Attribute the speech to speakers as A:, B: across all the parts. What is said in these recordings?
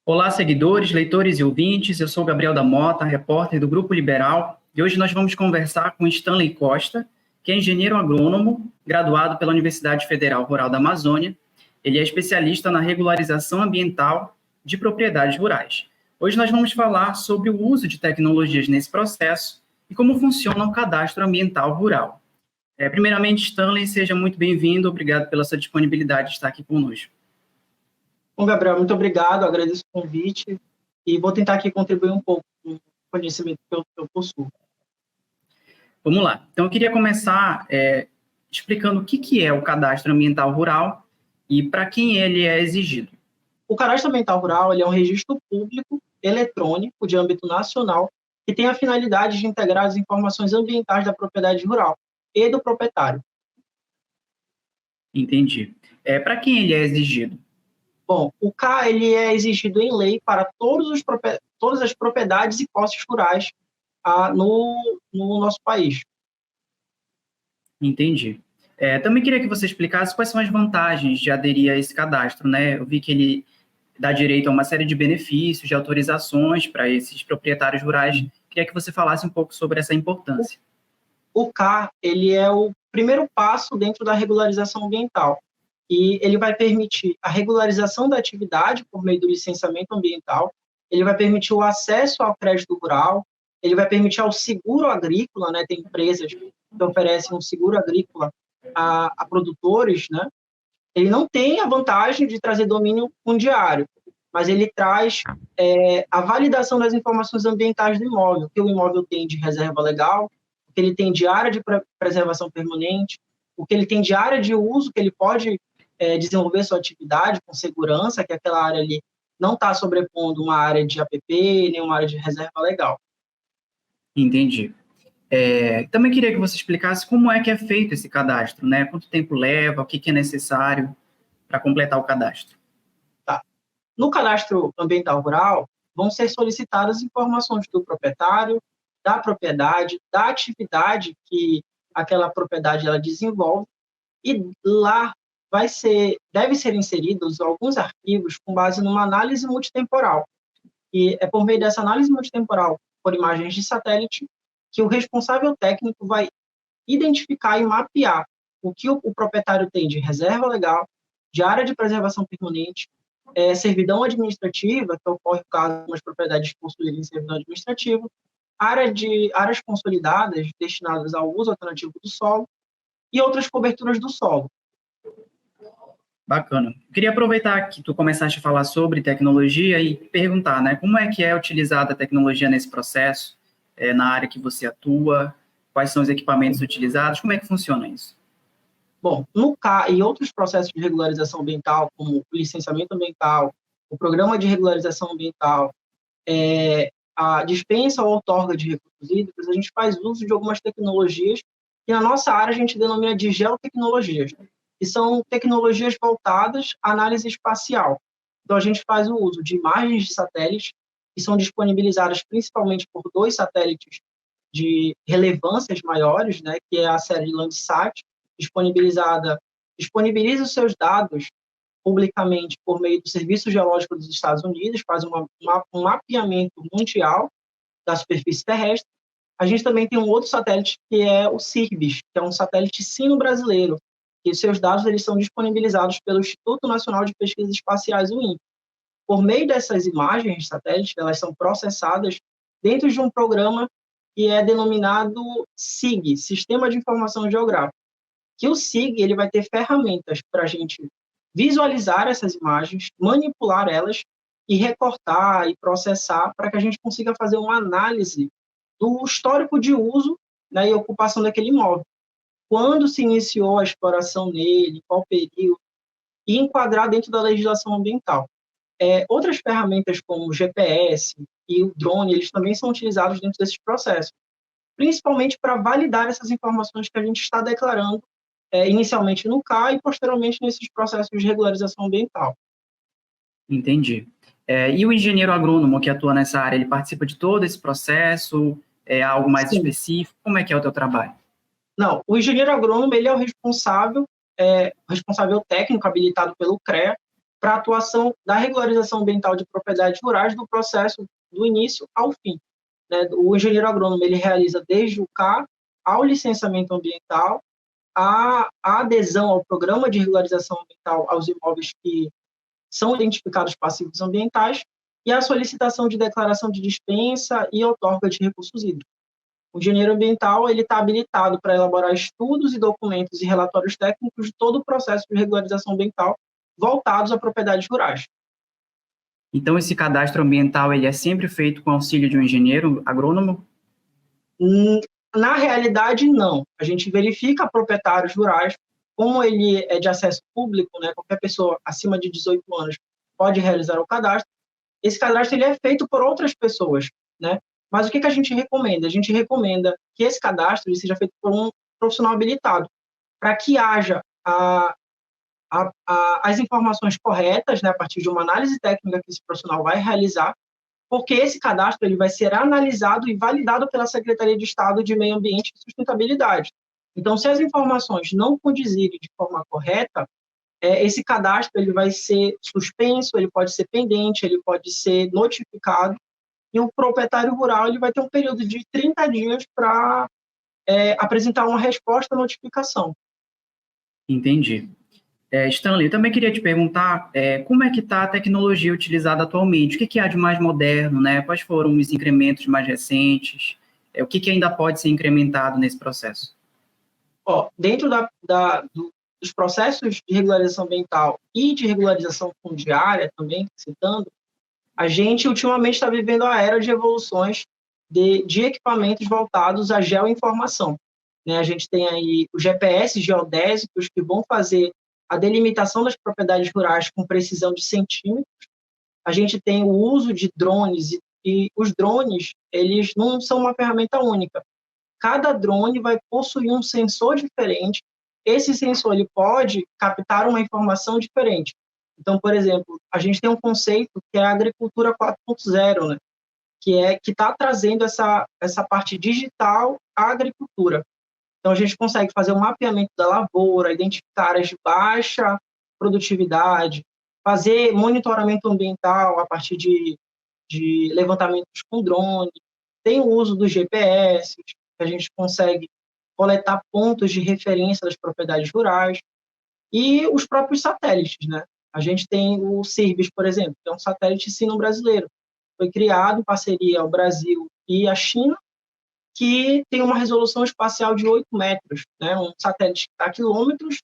A: Olá, seguidores, leitores e ouvintes. Eu sou Gabriel da Mota, repórter do Grupo Liberal, e hoje nós vamos conversar com Stanley Costa, que é engenheiro agrônomo, graduado pela Universidade Federal Rural da Amazônia. Ele é especialista na regularização ambiental de propriedades rurais. Hoje nós vamos falar sobre o uso de tecnologias nesse processo e como funciona o cadastro ambiental rural. Primeiramente, Stanley, seja muito bem-vindo. Obrigado pela sua disponibilidade de estar aqui conosco.
B: Bom, Gabriel, muito obrigado, agradeço o convite e vou tentar aqui contribuir um pouco com o conhecimento que eu possuo.
A: Vamos lá. Então, eu queria começar explicando o que é o cadastro ambiental rural e para quem ele é exigido.
B: O cadastro ambiental rural ele é um registro público eletrônico de âmbito nacional que tem a finalidade de integrar as informações ambientais da propriedade rural e do proprietário.
A: Entendi. Para quem ele é exigido?
B: Bom, o CA ele é exigido em lei para todas as propriedades e posses rurais no nosso país.
A: Entendi. Também queria que você explicasse quais são as vantagens de aderir a esse cadastro, né? Eu vi que ele dá direito a uma série de benefícios, de autorizações para esses proprietários rurais. Queria que você falasse um pouco sobre essa importância.
B: O CA ele é o primeiro passo dentro da regularização ambiental e ele vai permitir a regularização da atividade por meio do licenciamento ambiental, ele vai permitir o acesso ao crédito rural, ele vai permitir ao seguro agrícola, né? Tem empresas que oferecem um seguro agrícola a produtores, né? Ele não tem a vantagem de trazer domínio fundiário, mas ele traz a validação das informações ambientais do imóvel, que o imóvel tem de reserva legal, o que ele tem de área de preservação permanente, o que ele tem de área de uso, que ele pode desenvolver sua atividade com segurança, que aquela área ali não está sobrepondo uma área de APP, nem uma área de reserva legal.
A: Entendi. Também queria que você explicasse como é que é feito esse cadastro, né? Quanto tempo leva, o que é necessário para completar o cadastro.
B: Tá. No cadastro ambiental rural, vão ser solicitadas informações do proprietário, da propriedade, da atividade que aquela propriedade ela desenvolve, e lá deve ser inseridos alguns arquivos com base numa análise multitemporal. E é por meio dessa análise multitemporal por imagens de satélite que o responsável técnico vai identificar e mapear o que o proprietário tem de reserva legal, de área de preservação permanente, servidão administrativa, que ocorre no caso de algumas propriedades possuírem servidão administrativa, áreas consolidadas destinadas ao uso alternativo do solo e outras coberturas do solo.
A: Bacana. Queria aproveitar que tu começaste a falar sobre tecnologia e perguntar, né, como é que é utilizada a tecnologia nesse processo, na área que você atua, quais são os equipamentos utilizados, como é que funciona isso?
B: Bom, no CA e outros processos de regularização ambiental, como o licenciamento ambiental, o programa de regularização ambiental, a dispensa ou outorga de recursos hídricos, a gente faz uso de algumas tecnologias que na nossa área a gente denomina de geotecnologias, que são tecnologias voltadas à análise espacial. Então, a gente faz o uso de imagens de satélites, que são disponibilizadas principalmente por 2 satélites de relevâncias maiores, né, que é a série Landsat, disponibiliza os seus dados publicamente por meio do Serviço Geológico dos Estados Unidos, faz um mapeamento mundial da superfície terrestre. A gente também tem um outro satélite que é o CIRBIS, que é um satélite sino-brasileiro, e os seus dados eles são disponibilizados pelo Instituto Nacional de Pesquisas Espaciais, o INPE. Por meio dessas imagens de satélite, elas são processadas dentro de um programa que é denominado SIG, Sistema de Informação Geográfica. Que o SIG ele vai ter ferramentas para a gente visualizar essas imagens, manipular elas e recortar e processar para que a gente consiga fazer uma análise do histórico de uso, né, e ocupação daquele imóvel. Quando se iniciou a exploração nele, qual período, e enquadrar dentro da legislação ambiental. Outras ferramentas como o GPS e o drone, eles também são utilizados dentro desses processos, principalmente para validar essas informações que a gente está declarando inicialmente no CA e posteriormente nesses processos de regularização ambiental.
A: Entendi. E o engenheiro agrônomo que atua nessa área, ele participa de todo esse processo? É algo mais
B: Sim.
A: específico? Como é que é o teu trabalho?
B: Não, o engenheiro agrônomo ele é o responsável técnico habilitado pelo CREA para a atuação da regularização ambiental de propriedades rurais do processo do início ao fim, né? O engenheiro agrônomo ele realiza desde o CA ao licenciamento ambiental, a adesão ao programa de regularização ambiental aos imóveis que são identificados passivos ambientais e a solicitação de declaração de dispensa e outorga de recursos hídricos. O engenheiro ambiental ele está habilitado para elaborar estudos e documentos e relatórios técnicos de todo o processo de regularização ambiental voltados a propriedades rurais.
A: Então, esse cadastro ambiental ele é sempre feito com auxílio de um engenheiro agrônomo?
B: Na realidade, não. A gente verifica proprietários rurais, como ele é de acesso público, né, qualquer pessoa acima de 18 anos pode realizar o cadastro. Esse cadastro ele é feito por outras pessoas, né? Mas o que a gente recomenda? A gente recomenda que esse cadastro ele seja feito por um profissional habilitado, para que haja as informações corretas, né, a partir de uma análise técnica que esse profissional vai realizar, porque esse cadastro ele vai ser analisado e validado pela Secretaria de Estado de Meio Ambiente e Sustentabilidade. Então, se as informações não condizirem de forma correta, esse cadastro ele vai ser suspenso, ele pode ser pendente, ele pode ser notificado, e o proprietário rural ele vai ter um período de 30 dias para apresentar uma resposta à notificação.
A: Entendi. Stanley, eu também queria te perguntar como é que está a tecnologia utilizada atualmente? O que há de mais moderno, né? Quais foram os incrementos mais recentes? O que ainda pode ser incrementado nesse processo?
B: Dentro dos processos de regularização ambiental e de regularização fundiária também, citando, a gente ultimamente está vivendo a era de evoluções de equipamentos voltados à geoinformação, né? A gente tem aí os GPS geodésicos que vão fazer a delimitação das propriedades rurais com precisão de centímetros. A gente tem o uso de drones e os drones, eles não são uma ferramenta única. Cada drone vai possuir um sensor diferente. Esse sensor ele pode captar uma informação diferente. Então, por exemplo, a gente tem um conceito que é a agricultura 4.0, né? Que está trazendo essa parte digital à agricultura. Então, a gente consegue fazer um mapeamento da lavoura, identificar áreas de baixa produtividade, fazer monitoramento ambiental a partir de levantamentos com drone. Tem o uso dos GPS, que a gente consegue coletar pontos de referência das propriedades rurais, e os próprios satélites, né? A gente tem o CIRBES, por exemplo, que é um satélite sino-brasileiro. Foi criado em parceria ao Brasil e à China, que tem uma resolução espacial de 8 metros. Né? Um satélite que está a quilômetros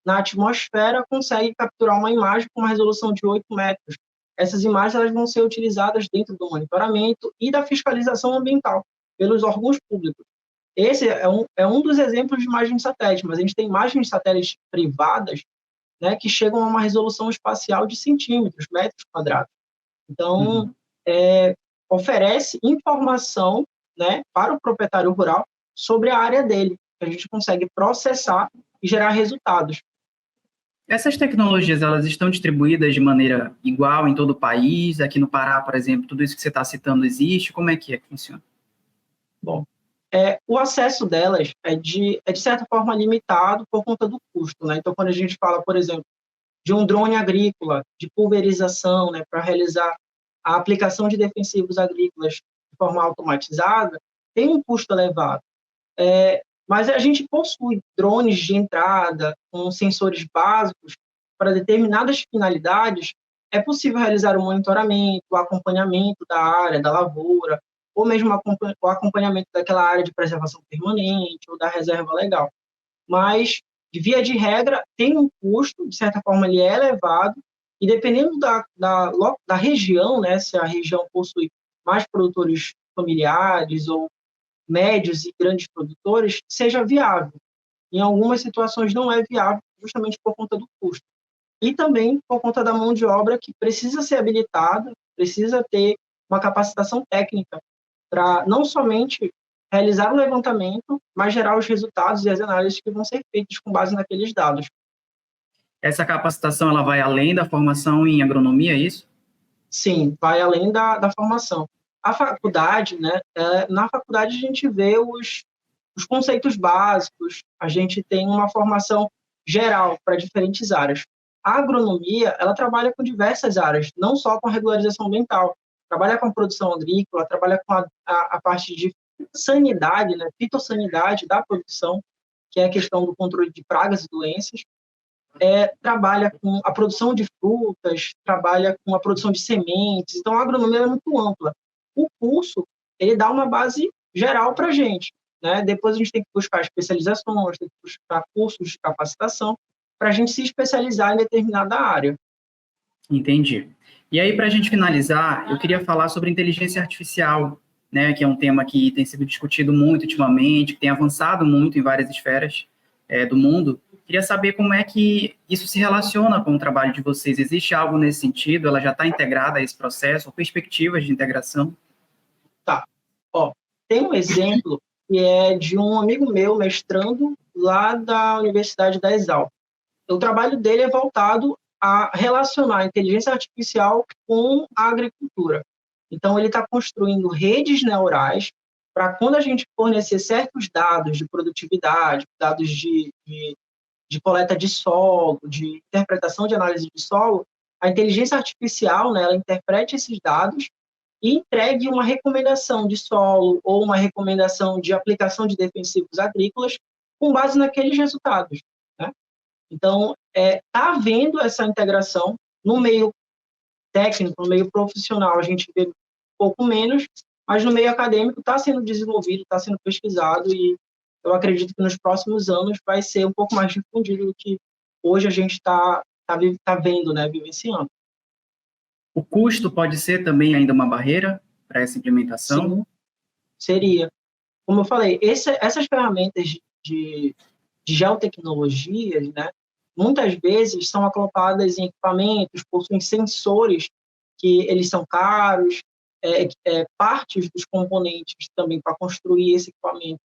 B: na atmosfera consegue capturar uma imagem com uma resolução de 8 metros. Essas imagens elas vão ser utilizadas dentro do monitoramento e da fiscalização ambiental pelos órgãos públicos. Esse é um dos exemplos de imagem de satélite, mas a gente tem imagens de satélites privadas, né, que chegam a uma resolução espacial de centímetros, metros quadrados. Então, oferece informação, né, para o proprietário rural sobre a área dele, que a gente consegue processar e gerar resultados.
A: Essas tecnologias, elas estão distribuídas de maneira igual em todo o país? Aqui no Pará, por exemplo, tudo isso que você está citando existe? Como é que funciona?
B: Bom, o acesso delas é de certa forma limitado por conta do custo, né? Então, quando a gente fala, por exemplo, de um drone agrícola, de pulverização, né, para realizar a aplicação de defensivos agrícolas de forma automatizada, tem um custo elevado. Mas a gente possui drones de entrada com sensores básicos para determinadas finalidades. É possível realizar o monitoramento, o acompanhamento da área, da lavoura, ou mesmo o acompanhamento daquela área de preservação permanente ou da reserva legal. Mas, de via de regra, tem um custo, de certa forma ele é elevado, e dependendo da região, né, se a região possui mais produtores familiares ou médios e grandes produtores, seja viável. Em algumas situações não é viável, justamente por conta do custo. E também por conta da mão de obra que precisa ser habilitada, precisa ter uma capacitação técnica para não somente realizar o levantamento, mas gerar os resultados e as análises que vão ser feitas com base naqueles dados.
A: Essa capacitação ela vai além da formação em agronomia, é isso?
B: Sim, vai além da formação. A faculdade, né, na faculdade a gente vê os conceitos básicos, a gente tem uma formação geral para diferentes áreas. a agronomia, ela trabalha com diversas áreas, não só com a regularização ambiental, trabalha com a produção agrícola, trabalha com a parte de sanidade, né, fitossanidade da produção, que é a questão do controle de pragas e doenças, trabalha com a produção de frutas, trabalha com a produção de sementes, então a agronomia é muito ampla. O curso, ele dá uma base geral para a gente, né? Depois a gente tem que buscar especializações, tem que buscar cursos de capacitação, para a gente se especializar em determinada área.
A: Entendi. E aí, para a gente finalizar, eu queria falar sobre inteligência artificial, né, que é um tema que tem sido discutido muito ultimamente, que tem avançado muito em várias esferas do mundo. Queria saber como é que isso se relaciona com o trabalho de vocês. Existe algo nesse sentido? Ela já está integrada a esse processo? Ou perspectivas de integração?
B: Tá. Tem um exemplo que é de um amigo meu, mestrando, lá da Universidade da Exalc. O trabalho dele é voltado a relacionar a inteligência artificial com a agricultura. Então, ele está construindo redes neurais para, quando a gente fornecer certos dados de produtividade, dados de coleta de solo, de interpretação de análise de solo, a inteligência artificial, né, ela interprete esses dados e entregue uma recomendação de solo ou uma recomendação de aplicação de defensivos agrícolas com base naqueles resultados, né? Então, está havendo essa integração no meio técnico, no meio profissional, a gente vê um pouco menos, mas no meio acadêmico está sendo desenvolvido, está sendo pesquisado, e eu acredito que nos próximos anos vai ser um pouco mais difundido do que hoje a gente está vendo, né, vivenciando.
A: O custo pode ser também ainda uma barreira para essa implementação?
B: Sim, seria. Como eu falei, essas ferramentas de geotecnologias, né, muitas vezes são acopladas em equipamentos, possuem sensores que eles são caros, partes dos componentes também para construir esse equipamento.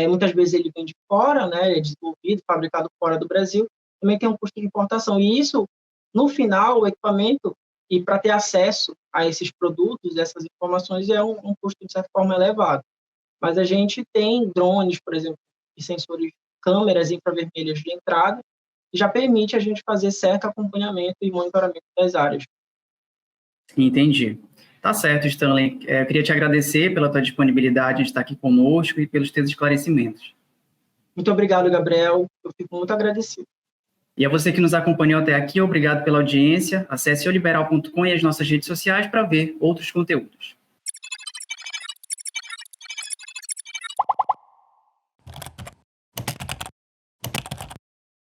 B: Muitas vezes ele vem de fora, né, ele é desenvolvido, fabricado fora do Brasil, também tem um custo de importação. E isso, no final, o equipamento, e para ter acesso a esses produtos, essas informações, é um custo, de certa forma, elevado. Mas a gente tem drones, por exemplo, e sensores, câmeras infravermelhas de entrada, que já permite a gente fazer certo acompanhamento e monitoramento das áreas.
A: Entendi. Tá certo, Stanley. Eu queria te agradecer pela tua disponibilidade de estar aqui conosco e pelos teus esclarecimentos.
B: Muito obrigado, Gabriel. Eu fico muito agradecido.
A: E a você que nos acompanhou até aqui, obrigado pela audiência. Acesse oliberal.com e as nossas redes sociais para ver outros conteúdos.